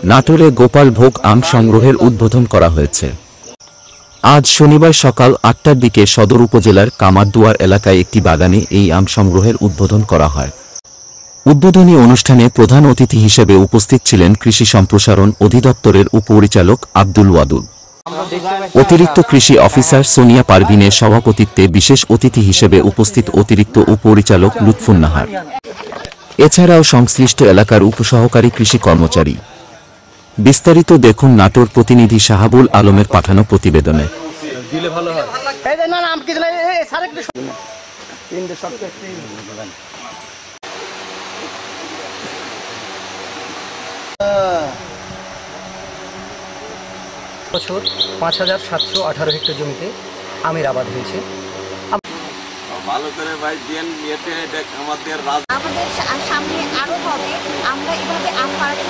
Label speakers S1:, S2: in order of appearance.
S1: নাটোরে গোপাল ভোগ আম সংগ্রহের উদ্বোধন করা হয়েছে। আজ শনিবার সকাল ৮টার দিকে সদর উপজেলার কামারদুয়ার এলাকায় একটি বাগানে এই আম সংগ্রহের উদ্বোধন করা হয়। উদ্বোধনী অনুষ্ঠানে প্রধান অতিথি হিসেবে উপস্থিত ছিলেন কৃষি সম্প্রসারণ অধিদপ্তরের উপপরিচালক আব্দুল ওয়াদুদ। অতিরিক্ত কৃষি অফিসার সোনিয়া পারভিনের সভাপতিত্বে বিশেষ অতিথি হিসেবে উপস্থিত অতিরিক্ত উপপরিচালক লুৎফুন নাহার, এছাড়াও সংশ্লিষ্ট এলাকার উপসহকারী কৃষি কর্মচারী। বিস্তারিত দেখুন নাটোর প্রতিনিধি শাহাবুল আলমের পাঠানো প্রতিবেদনে।
S2: বছর ৫,৭১৮ হেক্টর জমিতে আমের আবাদ হয়েছে।
S3: ভালো করে ভাই দেন ইয়েতে আমাদের
S4: সামনে আরো হবে। আমরা এভাবে আম পাড়াতে